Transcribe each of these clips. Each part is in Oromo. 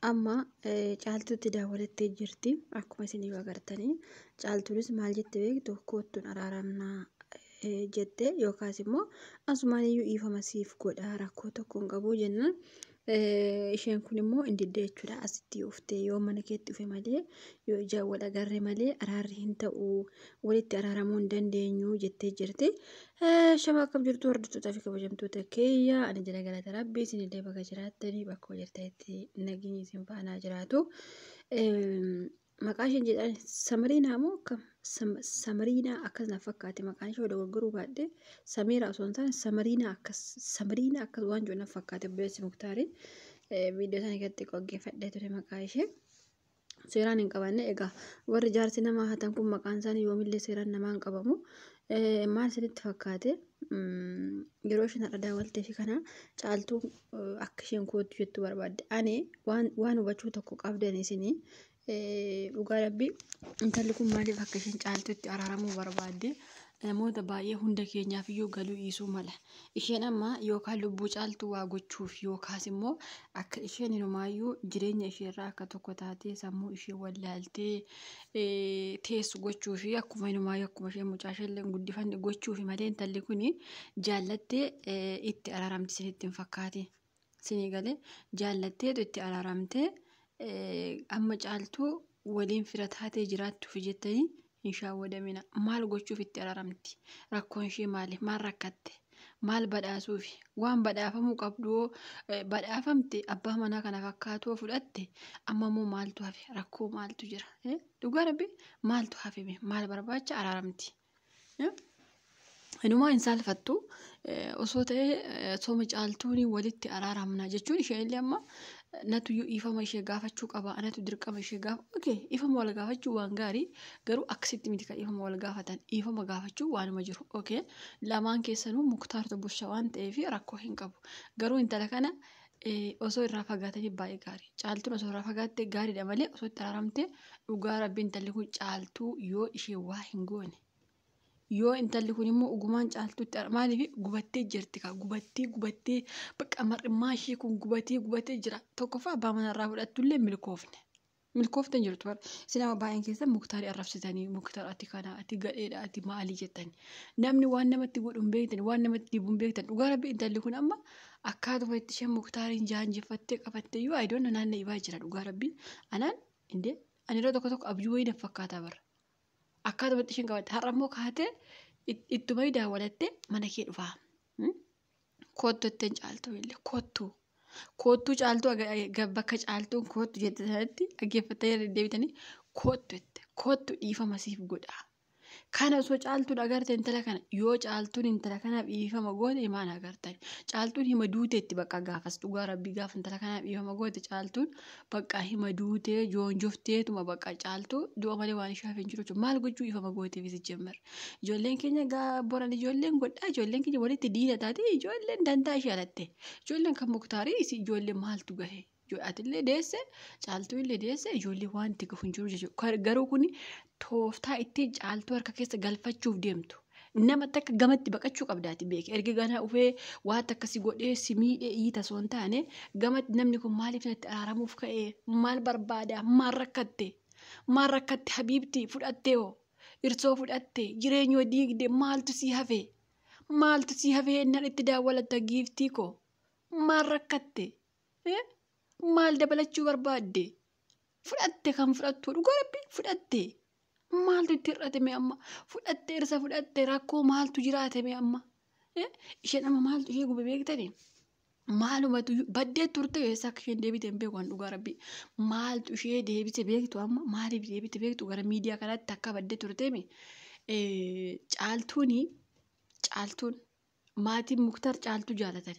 amma caaltuutti daawwalattee jirti akkuma isin agartanii caaltuunis maal jette beektu koottuun araaramnaa jette yookaas immoo asumaan iyyuu dhiifama siif godhaa rakkoo tokko hin qabu jennaan isheen kun immoo indiddee jechuudha asitti uftee yoo mana keetti dhufe malee yoo ijaan wal agarre malee araarri hin ta'u walitti araaramuu hin dandeenyu jettee jirti. Shama akkam jirtu hordoftoota fi kabajamtoota keeyya ani jala galata rabbii isinillee bakka jiraattanii bakka jirtanitti nageenyi isin faana jiraatu. Maqaan isheen jedhan Samiriinaa moo akkam Samiriinaa akkas na fakkaate maqaan ishee dogoggoruu baadhee Samiira osoo hin taane Samiriinaa akkas waan jiru na fakkaate obboleessi Muktaariin viidiyoo sana irratti qopheeffadhee ture maqaa ishee. Seeraan hin qabanne egaa warri jaarsi namaa hatan kun maqaan isaanii yoomillee seeraan namaa hin qabamu. Maal isinitti fakkaate yeroo isheen har'a daawwaltee fi kana caaltuu akka isheen koottu jettu barbaadde ani waan hubachuu tokko qabdan isinii dhugaa rabbii intalli kun maaliif akka isheen caaltuutti araaramuu barbaadde namoota baay'ee hunda keenyaaf iyyuu galuu dhiisuu mala isheen amma yookaan lubbuu caaltuu waa gochuuf yookaas immoo akka isheen hirmaayyuu jireenya isheerraa akka tokko taatee sammuu ishee wallaaltee teessu gochuu fi akkuma hirmaayyuu akkuma isheen mucaashallee guddifanne gochuu fi malee intalli kun jaallattee itti araaramti isinitti hin fakkaate isinii galee jaallattee itti araaramtee amma caaltuu waliin fira taatee jiraattuuf jettanii hin shaawwadamina maal gochuuf itti araaramti rakkoon ishee maali maal rakkatte maal badhaasuuf waan badhaafamuu qabdu badhaafamte abbaa manaa kana fakkaatu fudhatte amma immoo maaltu hafe rakkoo maaltu jira dhugaa rabbi maaltu hafe maal barbaacha araaramti inumaa hin saalfattu osoo ta'ee sooma caaltuun walitti araaramna jechuun isheenillee amma natu ifama ishee gaafachuu qaba anatu dirqama ishee gaafa okay ifama wal gaafachuu waan gaarii garuu akkasitti miti kan ifama wal gaafatan ifama gaafachuu waanuma jiru okay lamaan keessanuu Muktaartu busha waan ta'eef rakkoo hin qabu garuu intala kana osoo irraa fagaatanii baay'ee gaarii caaltuun osoo irraa fagaattee gaariidha malee osoo itti araaramtee dhugaa rabbiin intalli kun caaltuu yoo ishee waa hin goone yoo intalli kun immoo ugumaan caaltuutti maaliif gubattee jirti ka gubattee bakka mar'imaa ishee kun gubattee jira tokkoffaa abbaa manarraa fudhattullee milkooftan jirtu bara sinama baay'een keessa Muktaarii arrabsitanii Muktaar ati kana ati gadheedha ati maalii jettanii namni waan namatti godhuun beektan waan namatti dibuun beektan dhugaa rabbi intalli kun amma akkaatuma itti isheen Muktaariin jaanjeffattee qabattee yoo ayidoon naannoo ibaa jira dhugaa rabbi anaan indee ani yeroo tokko abjuu wayii na fakkaataa bara. Akkaatuma isheen qabatte har'a immoo kaatee ittuma daawwalattee mana kee dhufaa koottu ittiin caaltuu illee koottuu caaltuu bakka caaltuun koottu jette sanatti dhaggeeffattee deebitanii koottu dhiifama siif godhaa kana osoo caaltuun agarte intala kana yoo caaltuun intala kanaaf dhiifama goote maal agartan caaltuun hima duuteetti bakka gaafas dhugaa rabbii gaaf intala kanaaf dhiifama goote caaltuun bakka hima duutee joonjofteetuma bakka caaltuu du'a malee waan ishaaf hin jiru maal gochuu dhiifama gooteef si jemmar ijoolleen keenya boran ijoolleen godhaa ijoolleen keenya walitti diina taate ijoolleen dantaa ishee alatte ijoolleen kan Muktaarii ijoolleen maaltu gahe atillee deesse caaltuu illee deesse ijoollee waan itti gahu hin jiru jechuudha garuu kun tooftaa ittiin caaltuu harka keessa galfachuuf deemtu nama takka gamatti baqachuu qabdaati beeke erga ganaa ufee waan akkasii godhee si miidhee iita soon taane gamatti namni kun maaliif natti araaramuuf ka'ee maal barbaada maal rakkatte habiibti fudhattee hoo irsoo fudhattee jireenyoo diigde maaltu si hafee nan itti daawwalatta giiftii koo maal rakkatte maal dabalachuu barbaadde fudhatte kan fudhattu dhugaa rabbi fudhatte maaltu itti hir'atame amma fudhatte irsa fudhatte rakkoo maaltu jiraatame amma isheen amma maaltu ishee gube beektanii maalumatu baddee turte eessa akka isheen deebite hin beeku waan dhugaa rabbi maaltu ishee deebite beektu amma maaliif deebite beektu gara miidiyaa kanatti akka baddee turteemi caaltuun maatiin Muktaar caaltuu jaalatan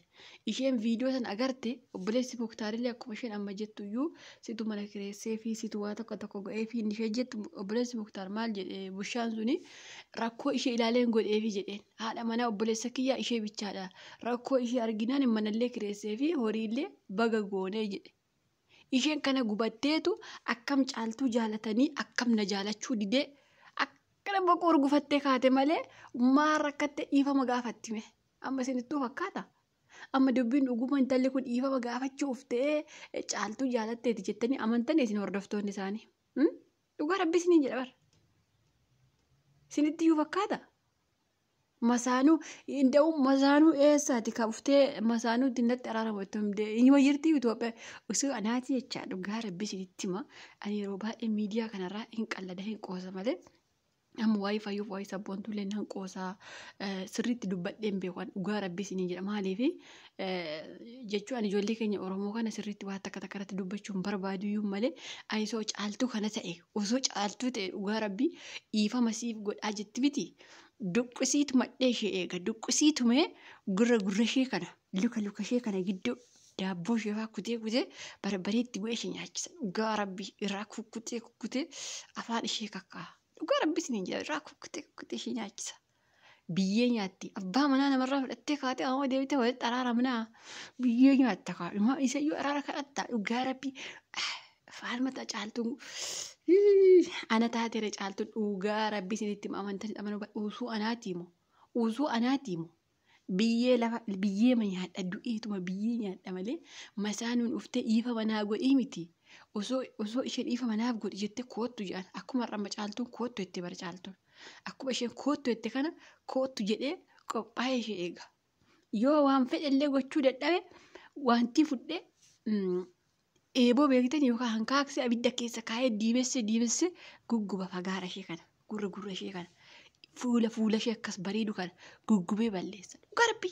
isheen viidiyoo san agarte obboleessi Muktaarillee akkuma isheen amma jettu iyyuu situ mana kireessee fi situ waa tokko godhee fi ishee jettu obboleessi Muktaar maal jedhee bushaan suni rakkoo ishee ilaaleen godheefi jedheen haadha mana obboleessa kiyyaa ishee bichaadha rakkoo ishee arginaan manallee kireessee fi horiillee baga goonee jedhe isheen kana gubatteetu akkam caaltuu jaalatanii akkam na jaalachuu didee akkana boqoo urgufattee kaate malee maal rakkatte dhiifama gaafattime amma isinittuu fakkaata amma dubbiin dhuguma intalli kun dhiifama gaafachuuf ta'ee caaltuu jaalatteeti jettanii amantan isin hordoftoonni isaanii. Dhugaa rabbi isiniin jedha bara. Isinitti iyyuu fakkaata. Masaanuu inda'uun masaanuu eessaati kabuftee masaanuutti natti araarama inuma jirti Itoophiyaa osoo anaati jecha dhugaa rabbi isinitti hima ani yeroo baay'ee miidiyaa kanarraa hin qallada hin qoosa malee amma waa'ee fayyuuf waa'ee sabboontuulee nan qoosaa sirriitti dubbadheen beekan dhugaa rabbi isiniin jedha maaliifi jechuun ani ijoollee keenya Oromoo kana sirriitti waan takka takkarratti dubbachuun barbaaduyyuu malee ani osoo caaltuu kana ta'e osoo caaltuu ta'e dhugaa rabbi dhiifama siif godhaa jetti miti. Duqqisiitu madhee ishee eega duqqisiitumee gurra ishee kana luka ishee kana gidduu daabboo ishee fa'aa kutee barbareetti bu'ee ishee nyaachisa dhugaa rabbii irraa kukkutee afaan ishee kakkaa dhugaa rabbii isiniin jedha irraa kukkutee ishee nyaachisa biyyee nyaatti abbaa manaa namarraa fudhattee kaatee ammoo deebitee walitti araaramnaa biyyee nyaatta kaadhuma isayyuu araara kadhatta dhugaa rabbii faalmata caaltuun. Ana taatee caaltuu dhugaa rabbi isinitti amantan amanuu usuu anaatiimu biyyee ma nyaadha du'eetuma biyyee nyaadha malee masaanuun uftee dhiifama naa godhii miti osoo isheen dhiifama naaf godhi jettee koottu jedhan akkuma ramma caaltuun koottu jettee bara caaltuun akkuma isheen koottu jette kana koottu jedhee qophaa'ee ishee eega yoo waan fedhallee gochuu dadhabe wanti fudhee. Eeboo beektan yookaan hanqaaqsee abidda keessa kaa'ee diimesse gugguba fagaara ishee kana gurra ishee kana fuula ishee akkas bareedu kana guggubee balleessa. Garbi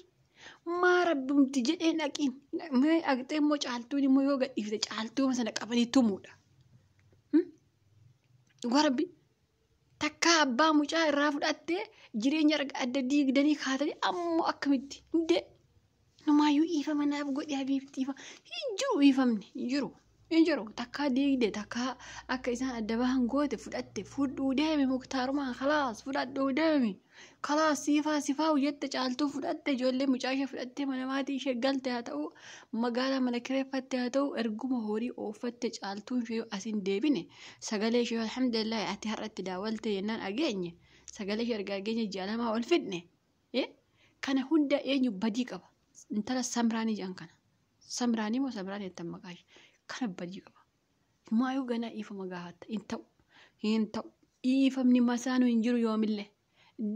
maa rabbumti jedhee dhaqiin dhaqxee immoo caaltuun immoo yoo gadhiifte caaltuuma sana qabanii tumuudha. Garbi takka abbaa mucaa irraa fudhattee jireenya adda diigdanii kaatanii ammoo akkamitti hundee. Numaayyuu dhiifama naaf godhe habiibtiifa hin jiru dhiifamni hin jiru takkaa diigde takkaa akka isaan adda bahan goote fudhatte fudhuu deemi muktaarumaa kalaas fudhadhuu deemi kalaas sifaa jette caaltuu fudhatte ijoollee mucaa ishee fudhattee mana maatii ishee galte haa ta'u magaalaa mana kireeffatte haa ta'u erguma horii ooffatte caaltuun ishee asin deebine sagalee ishee alhamdulillah ati har'atti daawwalte yennaan ageenye sagalee ishee erga ageenye jaalamaa ol fidne kana hunda eenyu badii qaba. Intala samraanii jedhan kana samraanii moo samraanii jettan maqaa ishee kana badii qaba. Maayuu ganaa dhiifama gaafatta hin ta'u dhiifamni masaanuu hin jiru yoomillee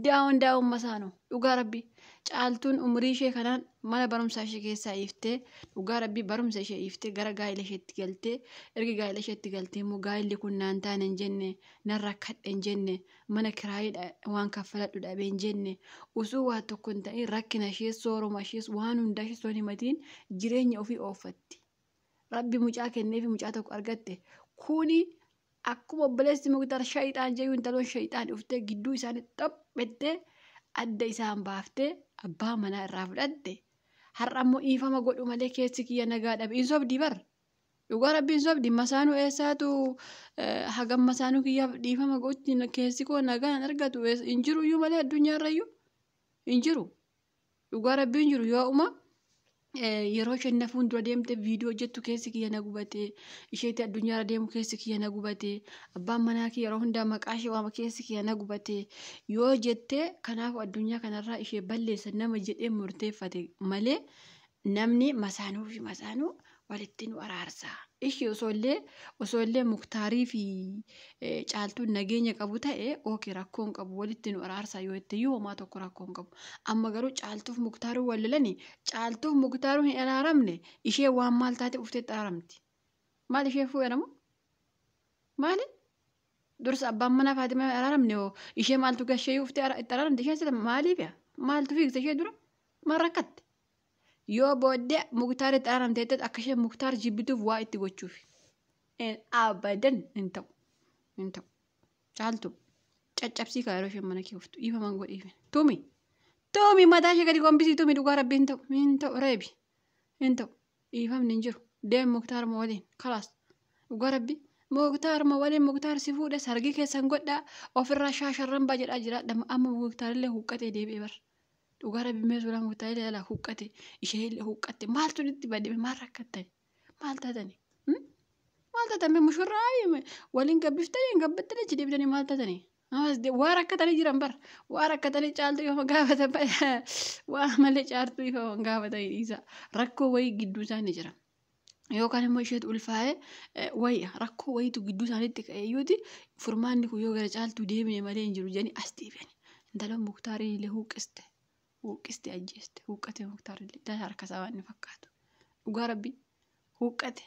daawun masaanuu dhugaa rabbii caaltuun umurii ishee kanaan mana barumsaa ishee keessaa iftee dhugaa rabbii barumsa ishee iftee gara gaa'ela isheetti galtee erga gaa'ela isheetti galtee immoo gaa'elli kun naan taane hin jenne nan rakkadhe hin jenne mana kiraayii waan kaffaladhu dhabe hin jenne usuu waa tokko hin ta'in rakkina ishees sooroma ishees waan hundaa ishees waan himatiin jireenya ofii ooffatti. Rabbi mucaa kennee fi mucaa tokko argatte kuni akkuma obboleessi muktaar shayixaan jedhu intaloon shayixaan dhuftee gidduu isaanii xaphettee adda isaan baaftee abbaa manaa irraa fudhatte har'a immoo dhiifama godhu malee keessi kiyya nagaa dhabe hin sobdii bara dhugaa rabbiin sobdii masaanuu eessaatu hagam masaanuu kiyyaaf dhiifama gochuun keessi koo nagaa hin argatu hin jiru iyyuu malee addunyaarrayyuu hin jiru dhugaa rabbiin jiru yoo uma yeroo isheen nafuun dura deemte viidiyoo jettu keessi kiyya na gubate isheetti addunyaarra deemu keessi kiyya na gubate abbaan manaa kiyya yeroo hundaa maqaa ishee waama keessi kiyya na gubate yoo jettee kanaaf addunyaa kanarraa ishee balleessa nama jedhee murteeffate malee namni masaanuu walitti nu araarsa. Ishee osoo illee muktaarii fi caaltuun nageenya qabu ta'e ookee rakkoon qabu walitti nu araarsa yoo itti yoo homaa tokko rakkoon qabu. Amma garuu caaltuuf muktaaruu wallolanii caaltuuf muktaaruu hin araaramne ishee waan maal taate ufteetti araaramti. Maal ishee fuudhamu? Maali? Dursa abbaan manaa Faatimaa araaramne hoo ishee maaltu gashee uftee itti araaramte isheen sila maaliif maaltu fiigse ishee dura maal rakkatte? Yoo booddee muktaar itti araaramte akka isheen muktaar jibbituuf waa itti gochuuf. Abadan hin ta'u. Caaltu caccabsii kaa yeroo isheen mana kee uftu dhiifaman godhiife. Tumi mataa ishee gadi gombisii tumi dhugaa rabbi hin ta'u reebi hin ta'u dhiifamni hin jiru deem muktaar ma waliin kalaas dhugaa rabbi muktaar ma waliin muktaar si fuudhe sargii keessan godhaa ofirraa shaasharran baa jedhaa jira amma muktaarillee huqqatee deebi'e bara. Dhugaa rabbi meeshaa muktaaree ilaalaa huqqate ishee illee huqqatte maaltu itti badame maal rakkattani maal taatani mushurraa waliin gabbiftanii gabbattanii achi deebitanii maal taatani Waan rakkatanii jiran bara. Waan rakkatanii caaltuu yoo gaafatan waan malee caaltuu yoo gaafatan isa rakkoo wayii gidduu isaanii jira. Yookaan immoo isheetu ulfaa'ee wayya rakkoo wayiitu gidduu isaaniitti ka'eeyyuuti furmaanni kun yoo gara caaltuu deemine malee hin jiru jedhanii as deebi'an. Intalaan Muktaarii illee huuqqiste ajjeeste huuqqate Muktaarii illee harkasaa waan inni fakkaatu. Dhugaa rabbi huuqqate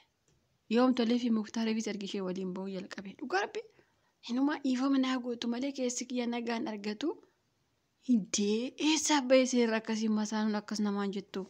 yoomtollee fi Muktaariifis argishee waliin ba'uu jalqabe. Dhugaa rabbi inuma dhiifama naa gootu malee keessi kiyya nagaan argatu hindee eessaa bahee seerra akkasii masaanuun akkas namaan jettu.